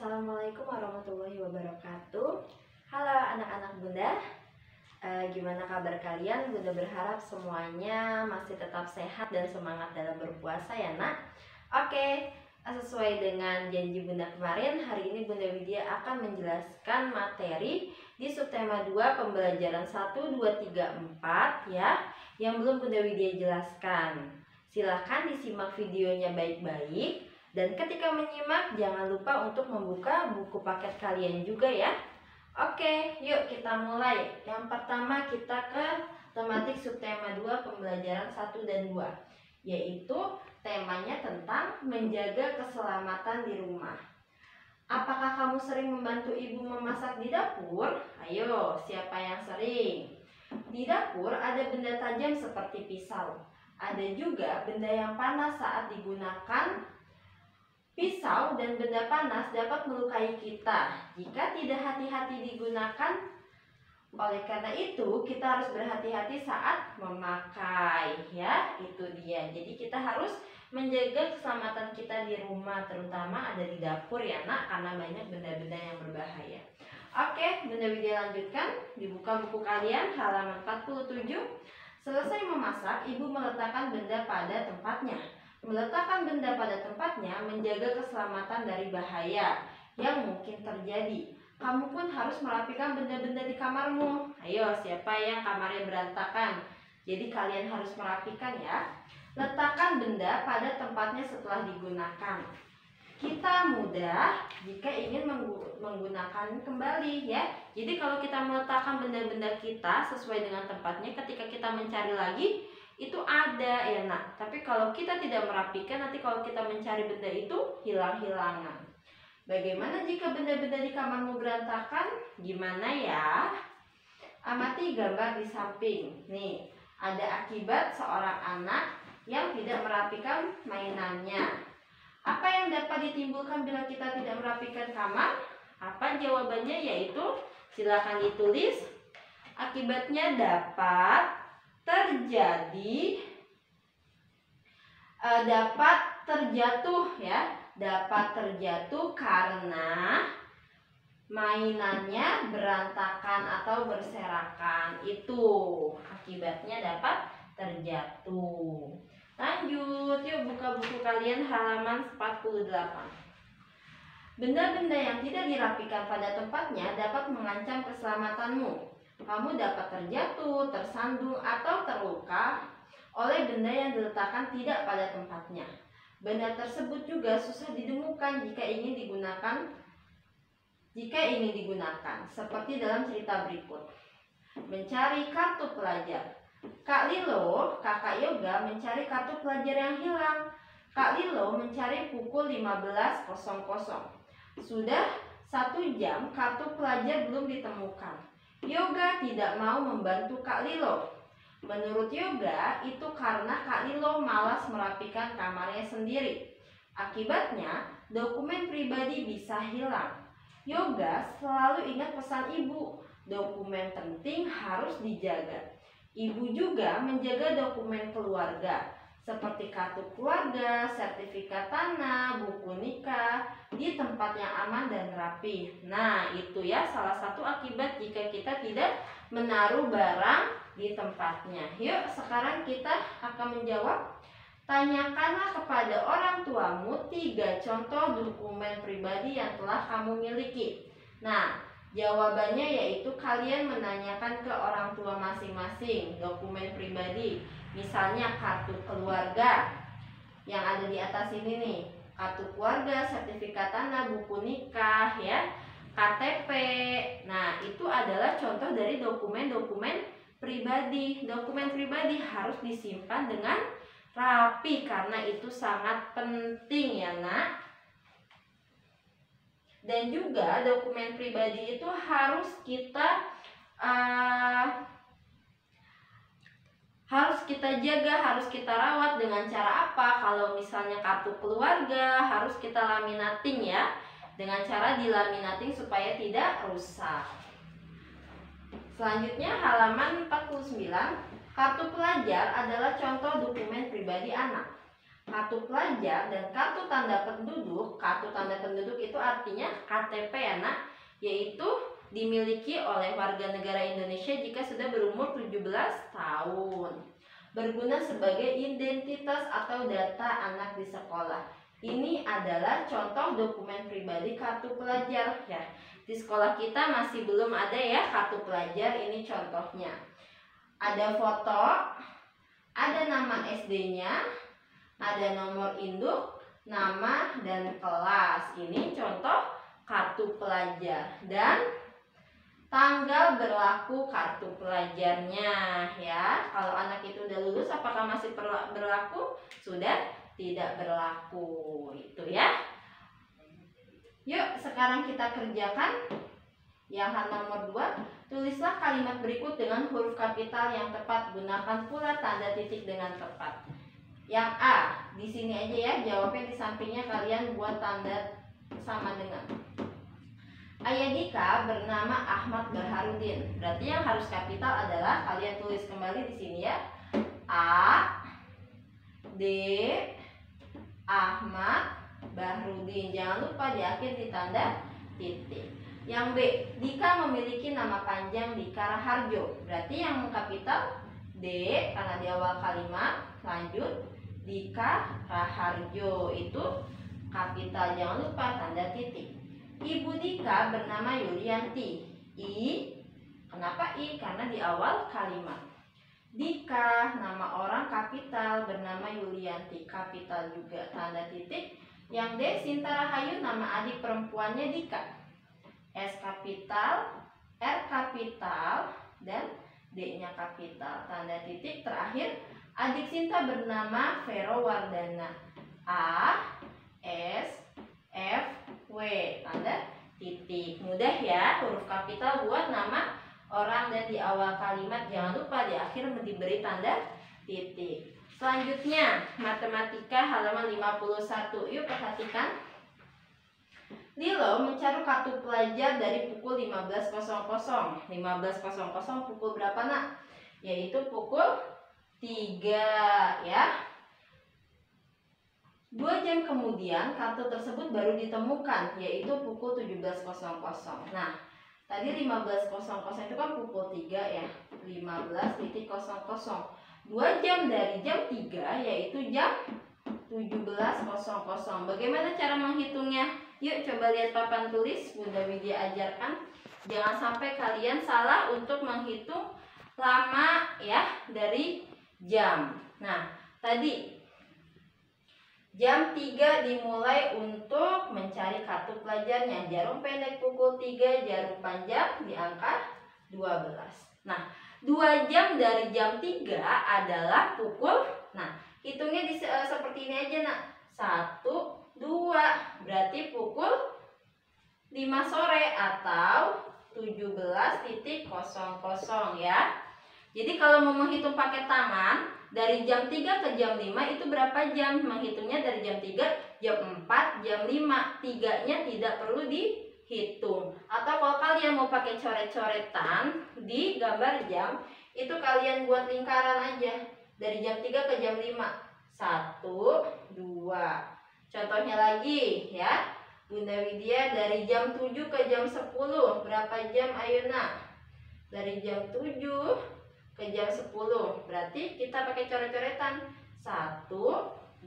Assalamualaikum warahmatullahi wabarakatuh. Halo anak-anak Bunda, gimana kabar kalian? Bunda berharap semuanya masih tetap sehat dan semangat dalam berpuasa ya nak. Oke, sesuai dengan janji Bunda kemarin, hari ini Bunda Widya akan menjelaskan materi di subtema 2 pembelajaran 1, 2, 3, 4 ya, yang belum Bunda Widya jelaskan. Silahkan disimak videonya baik-baik. Dan ketika menyimak, jangan lupa untuk membuka buku paket kalian juga ya. Oke, yuk kita mulai. Yang pertama kita ke tematik subtema 2 pembelajaran 1 dan 2, yaitu temanya tentang menjaga keselamatan di rumah. Apakah kamu sering membantu ibu memasak di dapur? Ayo, siapa yang sering? Di dapur ada benda tajam seperti pisau. Ada juga benda yang panas saat digunakan. Pisau dan benda panas dapat melukai kita jika tidak hati-hati digunakan. Oleh karena itu, kita harus berhati-hati saat memakai ya. Itu dia. Jadi kita harus menjaga keselamatan kita di rumah, terutama ada di dapur ya nak, karena banyak benda-benda yang berbahaya. Oke, Bunda Widya lanjutkan. Dibuka buku kalian halaman 47. Selesai memasak, ibu meletakkan benda pada tempatnya. Meletakkan benda pada tempatnya menjaga keselamatan dari bahaya yang mungkin terjadi. Kamu pun harus merapikan benda-benda di kamarmu. Ayo, siapa yang kamarnya berantakan? Jadi kalian harus merapikan ya. Letakkan benda pada tempatnya setelah digunakan. Kita mudah jika ingin menggunakan kembali ya. Jadi kalau kita meletakkan benda-benda kita sesuai dengan tempatnya, ketika kita mencari lagi itu ada ya nak. Tapi kalau kita tidak merapikan, nanti kalau kita mencari benda itu hilang-hilangan. Bagaimana jika benda-benda di kamarmu berantakan? Gimana ya? Amati gambar di samping. Nih, ada akibat seorang anak yang tidak merapikan mainannya. Apa yang dapat ditimbulkan bila kita tidak merapikan kamar? Apa jawabannya? Yaitu silakan ditulis. Akibatnya dapat terjadi, dapat terjatuh ya, dapat terjatuh karena mainannya berantakan atau berserakan. Itu akibatnya dapat terjatuh. Lanjut, yuk buka buku kalian halaman 48. Benda-benda yang tidak dirapikan pada tempatnya dapat mengancam keselamatanmu. Kamu dapat terjatuh, tersandung, atau terluka oleh benda yang diletakkan tidak pada tempatnya. Benda tersebut juga susah ditemukan jika ingin digunakan, seperti dalam cerita berikut. Mencari kartu pelajar. Kak Lilo, Kakak Yoga mencari kartu pelajar yang hilang. Kak Lilo mencari pukul 15.00. Sudah 1 jam kartu pelajar belum ditemukan. Yoga tidak mau membantu Kak Lilo. Menurut Yoga, itu karena Kak Lilo malas merapikan kamarnya sendiri. Akibatnya, dokumen pribadi bisa hilang. Yoga selalu ingat pesan ibu, dokumen penting harus dijaga. Ibu juga menjaga dokumen keluarga, seperti kartu keluarga, sertifikat tanah, buku nikah, di tempat yang aman dan rapi. Nah, itu ya salah satu akibat jika kita tidak menaruh barang di tempatnya. Yuk, sekarang kita akan menjawab. Tanyakanlah kepada orang tuamu 3 contoh dokumen pribadi yang telah kamu miliki. Nah, jawabannya yaitu kalian menanyakan ke orang tua masing-masing dokumen pribadi. Misalnya kartu keluarga yang ada di atas ini nih, kartu keluarga, sertifikat tanah, buku nikah ya, KTP. Nah, itu adalah contoh dari dokumen-dokumen pribadi. Dokumen pribadi harus disimpan dengan rapi karena itu sangat penting ya nak. Dan juga dokumen pribadi itu harus kita jaga, harus kita rawat dengan cara apa? Kalau misalnya kartu keluarga harus kita laminating ya, dengan cara dilaminating supaya tidak rusak. Selanjutnya halaman 49. Kartu pelajar adalah contoh dokumen pribadi anak. Kartu pelajar dan kartu tanda penduduk. Kartu tanda penduduk itu artinya KTP ya nak, yaitu dimiliki oleh warga negara Indonesia jika sudah berumur 17 tahun. Berguna sebagai identitas atau data anak di sekolah. Ini adalah contoh dokumen pribadi kartu pelajar ya. Di sekolah kita masih belum ada ya kartu pelajar, ini contohnya. Ada foto, ada nama SD-nya, ada nomor induk, nama, dan kelas. Ini contoh kartu pelajar dan tanggal berlaku kartu pelajarnya ya. Kalau anak itu udah lulus, apakah masih berlaku? Sudah tidak berlaku, itu ya. Yuk sekarang kita kerjakan yang hal nomor 2. Tulislah kalimat berikut dengan huruf kapital yang tepat. Gunakan pula tanda titik dengan tepat. Yang A, di sini aja ya, jawabnya di sampingnya kalian buat tanda sama dengan. Ayah Dika bernama Ahmad Baharudin. Berarti yang harus kapital adalah kalian tulis kembali di sini ya. A D Ahmad Baharudin. Jangan lupa di akhir ditanda titik. Yang B, Dika memiliki nama panjang Dika Raharjo. Berarti yang kapital D karena di awal kalimat. Lanjut Dika Raharjo itu kapital, jangan lupa tanda titik. Ibu Dika bernama Yulianti. I, kenapa I? Karena di awal kalimat. Dika nama orang kapital, bernama Yulianti kapital juga, tanda titik. Yang D, Sinta Rahayu nama adik perempuannya Dika. S kapital, R kapital, dan D-nya kapital, tanda titik. Terakhir, adik Sinta bernama Vero Wardana. A, S, F, W, tanda titik. Mudah ya, huruf kapital buat nama orang dan di awal kalimat. Jangan lupa di akhir diberi tanda titik. Selanjutnya, matematika halaman 51. Yuk perhatikan. Lilo mencari kartu pelajar dari pukul 15.00. 15.00 pukul berapa nak? Yaitu pukul 3 ya. 2 jam kemudian kartu tersebut baru ditemukan, yaitu pukul 17.00. Nah, tadi 15.00 itu kan pukul 3 ya. 15.00. 2 jam dari jam 3 yaitu jam 17.00. Bagaimana cara menghitungnya? Yuk coba lihat papan tulis Bunda Widya ajarkan. Jangan sampai kalian salah untuk menghitung lama ya dari jam. Nah, tadi jam 3 dimulai untuk mencari kartu pelajarnya. Jarum pendek pukul 3, jarum panjang di angka 12. Nah, 2 jam dari jam 3 adalah pukul, nah hitungnya seperti ini aja nak. 1, 2, berarti pukul 5 sore atau 17.00 ya. Jadi kalau mau menghitung pakai tangan dari jam 3 ke jam 5 itu berapa jam? Menghitungnya dari jam 3, jam 4, jam 5. 3-nya tidak perlu dihitung. Atau kalau kalian mau pakai coret-coretan di gambar jam, itu kalian buat lingkaran aja. Dari jam 3 ke jam 5. 1, 2. Contohnya lagi ya. Bunda Widya dari jam 7 ke jam 10. Berapa jam ayo nak? Dari jam 7 ke jam 10. Berarti kita pakai coret-coretan. 1,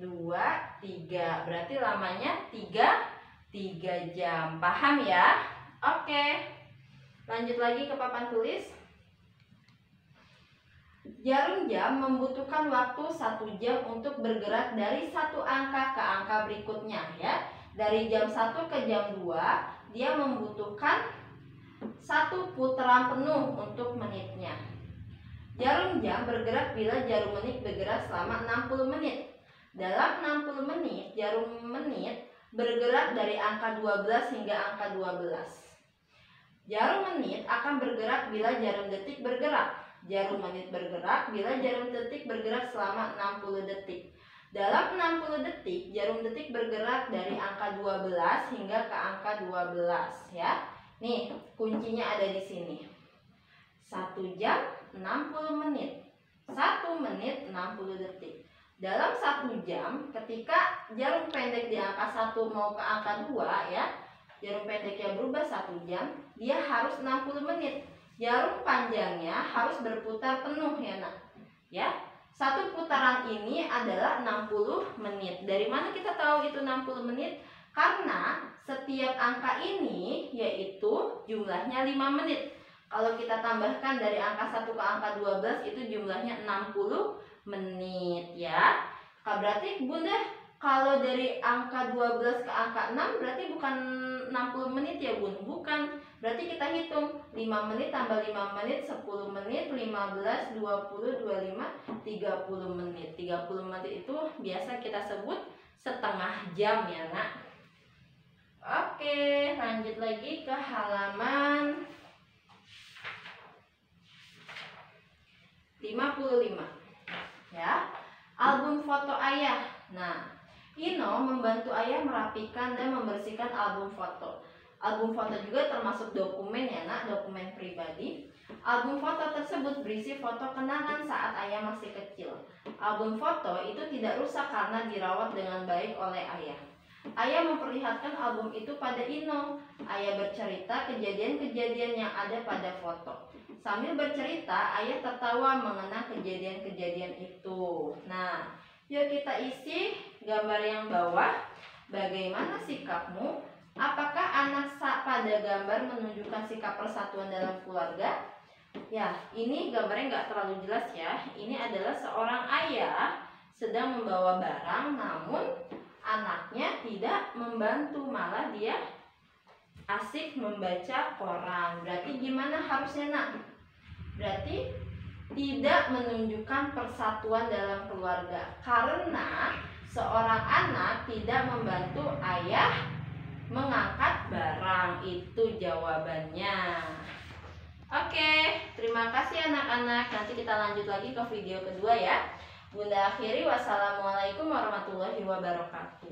2, 3. Berarti lamanya 3 jam. Paham ya? Oke. Lanjut lagi ke papan tulis. Jarum jam membutuhkan waktu 1 jam untuk bergerak dari satu angka ke angka berikutnya ya. Dari jam 1 ke jam 2 dia membutuhkan 1 putaran penuh untuk menitnya. Jarum jam bergerak bila jarum menit bergerak selama 60 menit. Dalam 60 menit, jarum menit bergerak dari angka 12 hingga angka 12. Jarum menit akan bergerak bila jarum detik bergerak. Jarum menit bergerak bila jarum detik bergerak selama 60 detik. Dalam 60 detik, jarum detik bergerak dari angka 12 hingga ke angka 12 ya. Nih, kuncinya ada di sini. 1 jam 60 menit. 1 menit 60 detik. Dalam 1 jam, ketika jarum pendek di angka 1 mau ke angka 2 ya, jarum pendeknya berubah 1 jam, dia harus 60 menit. Jarum panjangnya harus berputar penuh ya nak. Ya, satu putaran ini adalah 60 menit. Dari mana kita tahu itu 60 menit? Karena setiap angka ini yaitu jumlahnya 5 menit. Kalau kita tambahkan dari angka 1 ke angka 12 itu jumlahnya 60 menit ya. Berarti Bunda kalau dari angka 12 ke angka 6 berarti bukan 60 menit ya Bun? Bukan. Berarti kita hitung 5 menit tambah 5 menit 10 menit 15, 20, 25, 30 menit. 30 menit itu biasa kita sebut setengah jam ya nak. Oke, lanjut lagi ke halaman 55 ya. Album foto ayah. Nah, Ino membantu ayah merapikan dan membersihkan album foto. Album foto juga termasuk dokumen ya nak, dokumen pribadi. Album foto tersebut berisi foto kenangan saat ayah masih kecil. Album foto itu tidak rusak karena dirawat dengan baik oleh ayah. Ayah memperlihatkan album itu pada Ino. Ayah bercerita kejadian-kejadian yang ada pada foto. Sambil bercerita, ayah tertawa mengenang kejadian-kejadian itu. Nah, yuk kita isi gambar yang bawah. Bagaimana sikapmu? Apakah anak pada gambar menunjukkan sikap persatuan dalam keluarga? Ya, ini gambarnya nggak terlalu jelas ya. Ini adalah seorang ayah sedang membawa barang, namun anaknya tidak membantu, malah dia asik membaca koran. Berarti gimana harusnya nak? Berarti tidak menunjukkan persatuan dalam keluarga karena seorang anak tidak membantu ayah mengangkat barang. Itu jawabannya. Oke, terima kasih anak-anak. Nanti kita lanjut lagi ke video kedua ya. Bunda akhiri, wassalamualaikum warahmatullahi wabarakatuh.